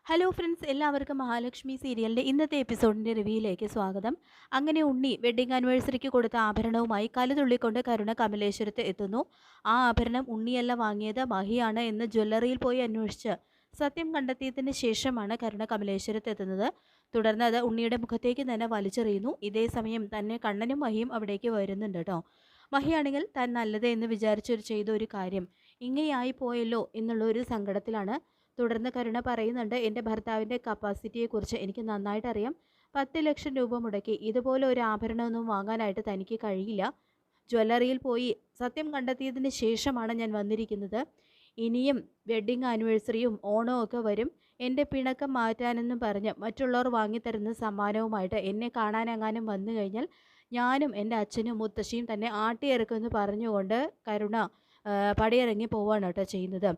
Hello friends, എല്ലാവർക്കും മഹാലക്ഷ്മി സീരിയലിൻ്റെ ഇന്നത്തെ എപ്പിസോഡിൻ്റെ റിവ്യൂയിലേക്ക് സ്വാഗതം. അങ്ങനെ ഉണ്ണി വെഡ്ഡിംഗ് ആനിവേഴ്സറിക്ക് കൊടുത്ത ആഭരണവുമായി കലുതുള്ളിക്കൊണ്ട് കരുണ കമലേശ്വരത്ത് എത്തുന്നു. ആ ആഭരണം ഉണ്ണിയല്ല വാങ്ങിയത്, മഹിയാണ് എന്ന് ജ്വല്ലറിയിൽ പോയി അന്വേഷിച്ച് സത്യം കണ്ടെത്തിയതിന് ശേഷമാണ് കരുണ കമലേശ്വരത്ത് എത്തുന്നത്. തുടർന്ന് അത് ഉണ്ണിയുടെ മുഖത്തേക്ക് തന്നെ വലിച്ചെറിയുന്നു. ഇതേ സമയം തന്നെ കണ്ണനും മഹിയും അവിടേക്ക് വരുന്നുണ്ട് കേട്ടോ. മഹിയാണെങ്കിൽ താൻ നല്ലത് എന്ന് വിചാരിച്ചൊരു ചെയ്ത ഒരു കാര്യം ഇങ്ങനെയായി പോയല്ലോ എന്നുള്ള ഒരു സങ്കടത്തിലാണ്. തുടർന്ന് കരുണ പറയുന്നുണ്ട്, എൻ്റെ ഭർത്താവിൻ്റെ കപ്പാസിറ്റിയെക്കുറിച്ച് എനിക്ക് നന്നായിട്ട് അറിയാം. 10 ലക്ഷം രൂപ മുടക്കി ഇതുപോലെ ഒരു ആഭരണമൊന്നും വാങ്ങാനായിട്ട് തനിക്ക് കഴിയില്ല. ജ്വല്ലറിയിൽ പോയി സത്യം കണ്ടെത്തിയതിന് ശേഷമാണ് ഞാൻ വന്നിരിക്കുന്നത്. ഇനിയും വെഡ്ഡിങ് ആനിവേഴ്സറിയും ഓണവും ഒക്കെ വരും. എൻ്റെ പിണക്കം മാറ്റാനെന്നും പറഞ്ഞ് മറ്റുള്ളവർ വാങ്ങിത്തരുന്ന സമ്മാനവുമായിട്ട് എന്നെ കാണാനെങ്ങാനും വന്നു കഴിഞ്ഞാൽ ഞാനും എൻ്റെ അച്ഛനും മുത്തശ്ശിയും തന്നെ ആട്ടിയിറക്കുമെന്ന് പറഞ്ഞുകൊണ്ട് കരുണ പടിയിറങ്ങി പോവാണ് കേട്ടോ ചെയ്യുന്നത്.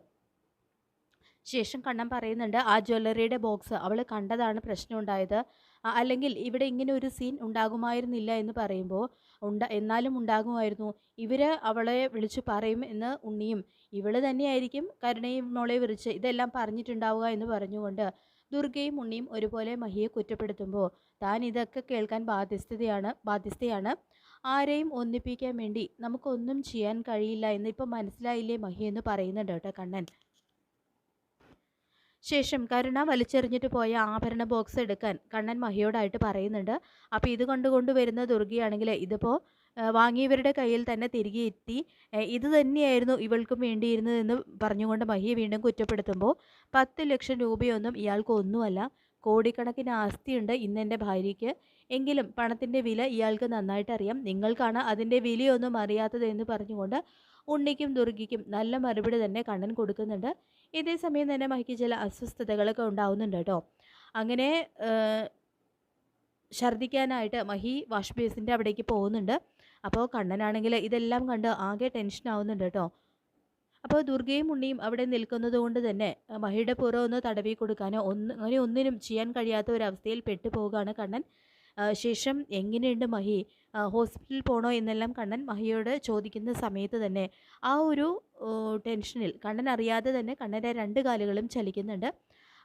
ശേഷം കണ്ണൻ പറയുന്നുണ്ട്, ആ ജ്വല്ലറിയുടെ ബോക്സ് അവൾ കണ്ടതാണ് പ്രശ്നം ഉണ്ടായത്. അല്ലെങ്കിൽ ഇവിടെ ഇങ്ങനെ ഒരു സീൻ ഉണ്ടാകുമായിരുന്നില്ല എന്ന് പറയുമ്പോൾ എന്നാലും ഉണ്ടാകുമായിരുന്നു. ഇവർ അവളെ വിളിച്ചു പറയും എന്ന് ഉണ്ണിയും ഇവൾ തന്നെയായിരിക്കും കരുണയും മോളെ വിളിച്ച് ഇതെല്ലാം പറഞ്ഞിട്ടുണ്ടാവുക എന്ന് പറഞ്ഞുകൊണ്ട് ദുർഗയും ഉണ്ണിയും ഒരുപോലെ മഹിയെ കുറ്റപ്പെടുത്തുമ്പോൾ താൻ ഇതൊക്കെ കേൾക്കാൻ ബാധ്യസ്ഥയാണ്. ആരെയും ഒന്നിപ്പിക്കാൻ വേണ്ടി നമുക്കൊന്നും ചെയ്യാൻ കഴിയില്ല എന്ന് ഇപ്പം മനസ്സിലായില്ലേ മഹി എന്ന് പറയുന്നുണ്ട് കേട്ടോ കണ്ണൻ. ശേഷം കരുണ വലിച്ചെറിഞ്ഞിട്ട് പോയ ആഭരണ ബോക്സ് എടുക്കാൻ കണ്ണൻ മഹിയോടായിട്ട് പറയുന്നുണ്ട്. അപ്പോൾ ഇത് കൊണ്ടുവരുന്ന ദുർഗയാണെങ്കിൽ ഇതിപ്പോൾ വാങ്ങിയവരുടെ കയ്യിൽ തന്നെ തിരികെ എത്തി. ഇത് തന്നെയായിരുന്നു ഇവൾക്കും വേണ്ടിയിരുന്നതെന്ന് പറഞ്ഞുകൊണ്ട് മഹിയെ വീണ്ടും കുറ്റപ്പെടുത്തുമ്പോൾ 10 ലക്ഷം രൂപയൊന്നും ഇയാൾക്ക് ഒന്നുമല്ല, കോടിക്കണക്കിന് ആസ്തിയുണ്ട് ഇന്നെൻ്റെ ഭാര്യയ്ക്ക്. എങ്കിലും പണത്തിൻ്റെ വില ഇയാൾക്ക് നന്നായിട്ട് അറിയാം. നിങ്ങൾക്കാണ് അതിൻ്റെ വിലയൊന്നും അറിയാത്തതെന്ന് പറഞ്ഞുകൊണ്ട് ഉണ്ണിക്കും ദുർഗയ്ക്കും നല്ല മറുപടി തന്നെ കണ്ണൻ കൊടുക്കുന്നുണ്ട്. ഇതേ സമയം തന്നെ മഹിക്ക് ചില അസ്വസ്ഥതകളൊക്കെ ഉണ്ടാവുന്നുണ്ട് കേട്ടോ. അങ്ങനെ ഛർദ്ദിക്കാനായിട്ട് മഹി വാഷ് ബേസിൻ്റെ അവിടേക്ക് പോകുന്നുണ്ട്. അപ്പോൾ കണ്ണനാണെങ്കിൽ ഇതെല്ലാം കണ്ട് ആകെ ടെൻഷൻ ആവുന്നുണ്ട് കേട്ടോ. അപ്പോൾ ദുർഗയും ഉണ്ണിയും അവിടെ നിൽക്കുന്നത് കൊണ്ട് തന്നെ മഹിയുടെ പുറം ഒന്ന് തടവി കൊടുക്കാനോ അങ്ങനെ ഒന്നിനും ചെയ്യാൻ കഴിയാത്ത ഒരവസ്ഥയിൽ പെട്ടുപോവുകയാണ് കണ്ണൻ. ശേഷം എങ്ങനെയുണ്ട് മഹി, ഹോസ്പിറ്റലിൽ പോകണോ എന്നെല്ലാം കണ്ണൻ മഹിയോട് ചോദിക്കുന്ന സമയത്ത് തന്നെ ആ ഒരു ടെൻഷനിൽ കണ്ണൻ അറിയാതെ തന്നെ കണ്ണൻ്റെ 2 കാലുകളും ചലിക്കുന്നുണ്ട്.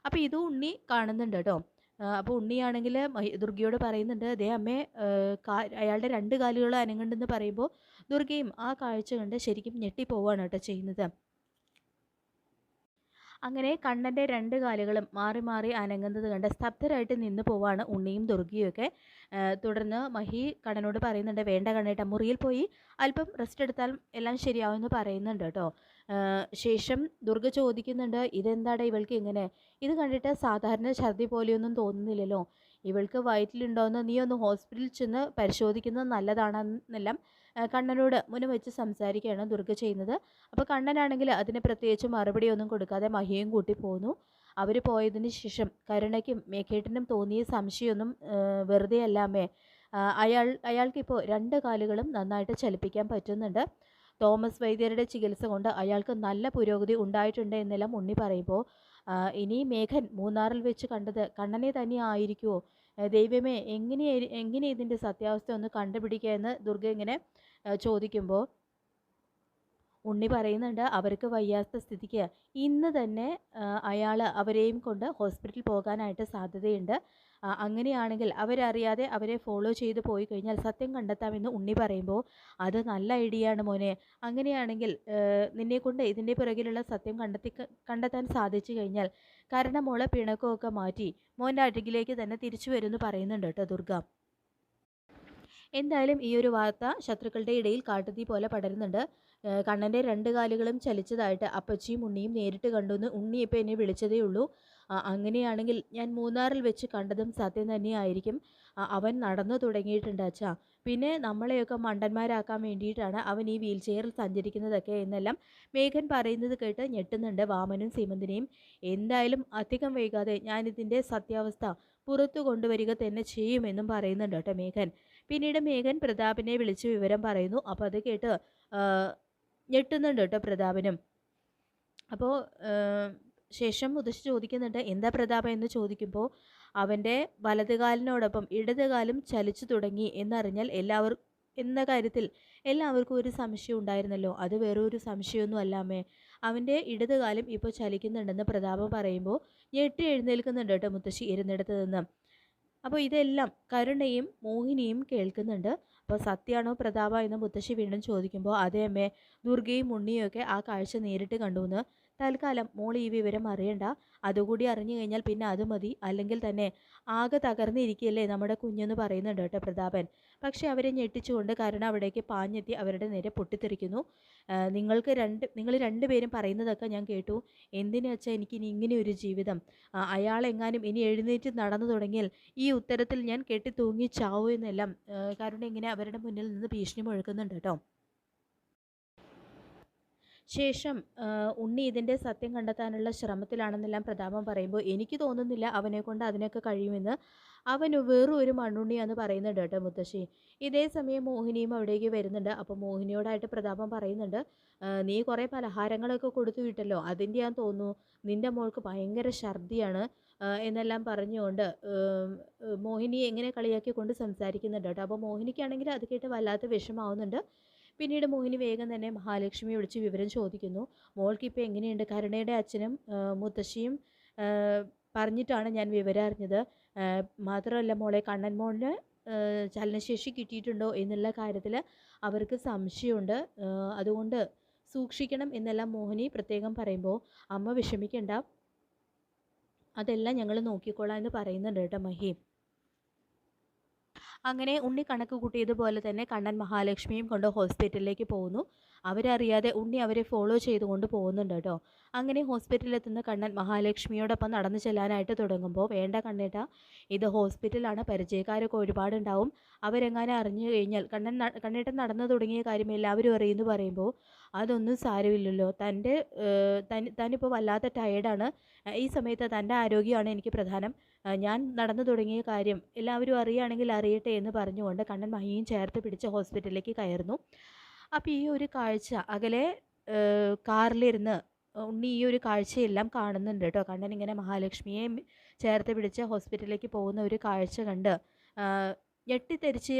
അപ്പോൾ ഇതും ഉണ്ണി കാണുന്നുണ്ട് കേട്ടോ. അപ്പോൾ ഉണ്ണിയാണെങ്കിൽ ദുർഗയോട് പറയുന്നുണ്ട്, അതേ അമ്മേ, അയാളുടെ 2 കാലുകൾ അനങ്ങുന്നുണ്ടെന്ന് പറയുമ്പോൾ ദുർഗയും ആ കാഴ്ച കണ്ട് ശരിക്കും ഞെട്ടിപ്പോവാണ് കേട്ടോ ചെയ്യുന്നത്. അങ്ങനെ കണ്ണൻ്റെ 2 കാലുകളും മാറി മാറി അനങ്ങുന്നത് കണ്ട് സ്തബ്ധരായിട്ട് നിന്ന് പോവാണ് ഉണ്ണിയും ദുർഗയൊക്കെ. തുടർന്ന് മഹി കണ്ണനോട് പറയുന്നുണ്ട്, വേണ്ട കണ്ണേട്ട, മുറിയിൽ പോയി അല്പം റെസ്റ്റ് എടുത്താൽ എല്ലാം ശരിയാവുമെന്ന് പറയുന്നുണ്ട് കേട്ടോ. ശേഷം ദുർഗ ചോദിക്കുന്നുണ്ട്, ഇതെന്താടാ ഇവൾക്ക് ഇങ്ങനെ? ഇത് കണ്ടിട്ട് സാധാരണ ഛർദി പോലെയൊന്നും തോന്നുന്നില്ലല്ലോ. ഇവൾക്ക് വയറ്റിലുണ്ടോയെന്ന് നീ ഒന്ന് ഹോസ്പിറ്റലിൽ ചെന്ന് പരിശോധിക്കുന്നത് നല്ലതാണെന്നെല്ലാം കണ്ണനോട് മുനം വെച്ച് സംസാരിക്കുകയാണ് ദുർഗ ചെയ്യുന്നത്. അപ്പോൾ കണ്ണനാണെങ്കിൽ അതിന് പ്രത്യേകിച്ച് മറുപടിയൊന്നും കൊടുക്കാതെ മഹിയും കൂട്ടി പോന്നു. അവർ പോയതിന് ശേഷം കരുണയ്ക്കും മേഘേട്ടനും തോന്നിയ സംശയമൊന്നും വെറുതെ അല്ലാമേ. അയാൾക്കിപ്പോൾ 2 കാലുകളും നന്നായിട്ട് ചലിപ്പിക്കാൻ പറ്റുന്നുണ്ട്. തോമസ് വൈദ്യരുടെ ചികിത്സ കൊണ്ട് അയാൾക്ക് നല്ല പുരോഗതി ഉണ്ടായിട്ടുണ്ട് എന്നെല്ലാം ഉണ്ണി പറയുമ്പോൾ ഇനി മേഘൻ മൂന്നാറിൽ വെച്ച് കണ്ടത് കണ്ണനെ തന്നെ ആയിരിക്കുമോ? ദൈവമേ, എങ്ങനെ ഇതിൻ്റെ സത്യാവസ്ഥ ഒന്ന് കണ്ടുപിടിക്കുക എന്ന് ദുർഗ ഇങ്ങനെ ചോദിക്കുമ്പോൾ ഉണ്ണി പറയുന്നുണ്ട്, അവർക്ക് വയ്യാത്ത സ്ഥിതിക്ക് ഇന്ന് തന്നെ അയാൾ അവരെയും കൊണ്ട് ഹോസ്പിറ്റലിൽ പോകാനായിട്ട് സാധ്യതയുണ്ട്. അങ്ങനെയാണെങ്കിൽ അവരറിയാതെ അവരെ ഫോളോ ചെയ്ത് പോയി കഴിഞ്ഞാൽ സത്യം കണ്ടെത്താമെന്ന് ഉണ്ണി പറയുമ്പോൾ അത് നല്ല ഐഡിയ ആണ് മോനെ. അങ്ങനെയാണെങ്കിൽ നിന്നെക്കൊണ്ട് ഇതിൻ്റെ പിറകിലുള്ള സത്യം കണ്ടെത്താൻ സാധിച്ചു കഴിഞ്ഞാൽ കാരണം മോളെ പിണക്കമൊക്കെ മാറ്റി മോൻ്റെ അരികിലേക്ക് തന്നെ തിരിച്ചു വരുമെന്ന് പറയുന്നുണ്ട് കേട്ടോ ദുർഗ. എന്തായാലും ഈ ഒരു വാർത്ത ശത്രുക്കളുടെ ഇടയിൽ കാട്ടുതീ പോലെ പടരുന്നുണ്ട്. കണ്ണൻ്റെ 2 കാലുകളും ചലിച്ചതായിട്ട് അപ്പച്ചിയും ഉണ്ണിയും നേരിട്ട് കണ്ടുവന്ന് ഉണ്ണി ഇപ്പോൾ എന്നെ വിളിച്ചതേ ഉള്ളൂ. അങ്ങനെയാണെങ്കിൽ ഞാൻ മൂന്നാറിൽ വെച്ച് കണ്ടതും സത്യം തന്നെയായിരിക്കും. അവൻ നടന്നു തുടങ്ങിയിട്ടുണ്ട് അച്ഛാ. പിന്നെ നമ്മളെയൊക്കെ മണ്ടന്മാരാക്കാൻ വേണ്ടിയിട്ടാണ് അവൻ ഈ വീൽ ചെയറിൽ സഞ്ചരിക്കുന്നതൊക്കെ എന്നെല്ലാം മേഘൻ പറയുന്നത് കേട്ട് ഞെട്ടുന്നുണ്ട് വാമനും സീമന്തിനെയും. എന്തായാലും അധികം വൈകാതെ ഞാനിതിൻ്റെ സത്യാവസ്ഥ പുറത്തു കൊണ്ടുവരിക തന്നെ ചെയ്യുമെന്നും പറയുന്നുണ്ട് കേട്ടോ മേഘൻ. പിന്നീട് മേഘൻ പ്രതാപിനെ വിളിച്ച് വിവരം പറയുന്നു. അപ്പോൾ അത് കേട്ട് ഞെട്ടുന്നുണ്ട് കേട്ടോ പ്രതാപനും. അപ്പോൾ ശേഷം മുതശ്ശി ചോദിക്കുന്നുണ്ട്, എന്താ പ്രതാപ എന്ന് ചോദിക്കുമ്പോൾ അവൻ്റെ വലതുകാലിനോടൊപ്പം ഇടതുകാലും ചലിച്ചു തുടങ്ങി എന്നറിഞ്ഞാൽ എന്ന കാര്യത്തിൽ എല്ലാവർക്കും ഒരു സംശയം ഉണ്ടായിരുന്നല്ലോ. അത് വേറൊരു സംശയമൊന്നും അല്ലാമേ. അവൻ്റെ ഇടതുകാലം ഇപ്പോൾ ചലിക്കുന്നുണ്ടെന്ന് പ്രതാപം പറയുമ്പോൾ ഞെട്ടി എഴുന്നേൽക്കുന്നുണ്ട് കേട്ടോ മുത്തശ്ശി ഇരുന്നിടത്ത് നിന്ന്. അപ്പോൾ ഇതെല്ലാം കരുണയും മോഹിനിയും കേൾക്കുന്നുണ്ട്. അപ്പോൾ സത്യാണോ പ്രതാപ എന്ന് മുത്തശ്ശി വീണ്ടും ചോദിക്കുമ്പോൾ അതേ അമ്മേ, ദുർഗയും ഉണ്ണിയും ഒക്കെ ആ കാഴ്ച നേരിട്ട് കണ്ടുവെന്ന്. തൽക്കാലം മോൾ ഈ വിവരം അറിയണ്ട. അതുകൂടി അറിഞ്ഞു കഴിഞ്ഞാൽ പിന്നെ അത് മതി. അല്ലെങ്കിൽ തന്നെ ആകെ തകർന്നിരിക്കുകയല്ലേ നമ്മുടെ കുഞ്ഞെന്ന് പറയുന്നുണ്ട് കേട്ടോ പ്രതാപൻ. പക്ഷേ അവരെ ഞെട്ടിച്ചുകൊണ്ട് കരുണ അവിടേക്ക് പാഞ്ഞെത്തി അവരുടെ നേരെ പൊട്ടിത്തെറിക്കുന്നു. നിങ്ങൾ രണ്ടുപേരും പറയുന്നതൊക്കെ ഞാൻ കേട്ടു. എന്തിനാ വെച്ചാൽ എനിക്കിനി ഇങ്ങനെ ഒരു ജീവിതം? അയാളെങ്ങാനും ഇനി എഴുന്നേറ്റ് നടന്നു തുടങ്ങിയാൽ ഈ ഉത്തരത്തിൽ ഞാൻ കെട്ടി തൂങ്ങി ചാവൂ എന്നെല്ലാം കരുണ ഇങ്ങനെ അവരുടെ മുന്നിൽ നിന്ന് ഭീഷണി മുഴക്കുന്നുണ്ട് കേട്ടോ. ശേഷം ഉണ്ണി ഇതിൻ്റെ സത്യം കണ്ടെത്താനുള്ള ശ്രമത്തിലാണെന്നെല്ലാം പ്രതാപൻ പറയുമ്പോൾ എനിക്ക് തോന്നുന്നില്ല അവനെ കൊണ്ട് അതിനൊക്കെ കഴിയുമെന്ന്. അവന് വെറും ഒരു മണ്ണുണ്ണിയാന്ന് പറയുന്നുണ്ട് കേട്ടോ മുത്തശ്ശി. ഇതേ സമയം മോഹിനിയും അവിടേക്ക് വരുന്നുണ്ട്. അപ്പോൾ മോഹിനിയോടായിട്ട് പ്രതാപൻ പറയുന്നുണ്ട്, നീ കുറേ പലഹാരങ്ങളൊക്കെ കൊടുത്തു വിട്ടല്ലോ, അതിൻ്റെയാന്ന് തോന്നുന്നു നിൻ്റെ മോൾക്ക് ഭയങ്കര ഛർദിയാണ് എന്നെല്ലാം പറഞ്ഞുകൊണ്ട് മോഹിനിയെ എങ്ങനെ കളിയാക്കിക്കൊണ്ട് സംസാരിക്കുന്നുണ്ട് കേട്ടോ. അപ്പോൾ മോഹിനിക്കാണെങ്കിൽ അത് കേട്ട് വല്ലാത്ത വിഷമാവുന്നുണ്ട്. പിന്നീട് മോഹിനി വേഗം തന്നെ മഹാലക്ഷ്മിയെ വിളിച്ച് വിവരം ചോദിക്കുന്നു. മോൾക്കിപ്പോൾ എങ്ങനെയുണ്ട്? കരുണയുടെ അച്ഛനും മുത്തശ്ശിയും പറഞ്ഞിട്ടാണ് ഞാൻ വിവരം അറിഞ്ഞത്. മാത്രമല്ല മോളെ, കണ്ണൻ മോളിന് ചലനശേഷി കിട്ടിയിട്ടുണ്ടോ എന്നുള്ള കാര്യത്തിൽ അവർക്ക് സംശയമുണ്ട്. അതുകൊണ്ട് സൂക്ഷിക്കണം എന്നെല്ലാം മോഹിനി പ്രത്യേകം പറയുമ്പോൾ അമ്മ വിഷമിക്കണ്ട, അതെല്ലാം ഞങ്ങൾ നോക്കിക്കോളാം എന്ന് പറയുന്നുണ്ട് കേട്ടോ മഹി. അങ്ങനെ ഉണ്ണി കണക്ക് കൂട്ടിയതുപോലെ തന്നെ കണ്ണൻ മഹാലക്ഷ്മിയും കൊണ്ട് ഹോസ്പിറ്റലിലേക്ക് പോകുന്നു. അവരറിയാതെ ഉണ്ണി അവരെ ഫോളോ ചെയ്തുകൊണ്ട് പോകുന്നുണ്ട് കേട്ടോ. അങ്ങനെ ഹോസ്പിറ്റലിലെത്തുന്ന കണ്ണൻ മഹാലക്ഷ്മിയോടൊപ്പം നടന്നു ചെല്ലാനായിട്ട് തുടങ്ങുമ്പോൾ, വേണ്ട കണ്ണേട്ടാ, ഇത് ഹോസ്പിറ്റലാണ്, പരിചയക്കാരൊക്കെ ഒരുപാടുണ്ടാവും, അവരെങ്ങാനും അറിഞ്ഞു കഴിഞ്ഞാൽ കണ്ണേട്ടൻ നടന്നു തുടങ്ങിയ കാര്യം എല്ലാവരും അറിയുമെന്ന് പറയുമ്പോൾ, അതൊന്നും സാരമില്ലല്ലോ, തന്നിപ്പോൾ വല്ലാത്ത ടയേർഡാണ്, ഈ സമയത്ത് തൻ്റെ ആരോഗ്യമാണ് എനിക്ക് പ്രധാനം, ഞാൻ നടന്നു തുടങ്ങിയ കാര്യം എല്ലാവരും അറിയുകയാണെങ്കിൽ അറിയട്ടെ എന്ന് പറഞ്ഞുകൊണ്ട് കണ്ണൻ മഹിയും ചേർത്ത് പിടിച്ച് ഹോസ്പിറ്റലിലേക്ക് കയറുന്നു. അപ്പോൾ ഈ ഒരു കാഴ്ച അകലെ കാറിലിരുന്ന് ഉണ്ണി ഈ ഒരു കാഴ്ചയെല്ലാം കാണുന്നുണ്ട് കേട്ടോ. കണ്ണൻ ഇങ്ങനെ മഹാലക്ഷ്മിയെ ചേർത്ത് പിടിച്ച് ഹോസ്പിറ്റലിലേക്ക് പോകുന്ന ഒരു കാഴ്ച കണ്ട് ഞെട്ടിത്തെറിച്ച്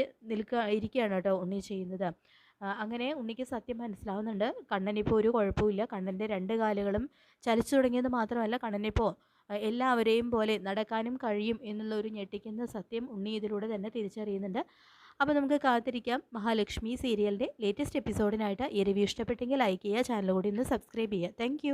ഇരിക്കുകയാണ് കേട്ടോ ഉണ്ണി ചെയ്യുന്നത്. അങ്ങനെ ഉണ്ണിക്ക് സത്യം മനസ്സിലാവുന്നുണ്ട്. കണ്ണനിപ്പോൾ ഒരു കുഴപ്പമില്ല. കണ്ണൻ്റെ രണ്ട് കാലുകളും ചലിച്ചു തുടങ്ങിയത് മാത്രമല്ല, കണ്ണനിപ്പോൾ എല്ലാവരെയും പോലെ നടക്കാനും കഴിയും എന്നുള്ള ഒരു ഞെട്ടിക്കുന്ന സത്യം ഉണ്ണി ഇതിലൂടെ തന്നെ തിരിച്ചറിയുന്നുണ്ട്. അപ്പോൾ നമുക്ക് കാത്തിരിക്കാം മഹാലക്ഷ്മി സീരിയലിൻ്റെ ലേറ്റസ്റ്റ് എപ്പിസോഡിനായിട്ട്. ഈ റിവ്യൂ ഇഷ്ടപ്പെട്ടെങ്കിൽ ലൈക്ക് ചെയ്യുക, ചാനൽ കൂടി ഒന്ന് സബ്സ്ക്രൈബ് ചെയ്യുക. താങ്ക്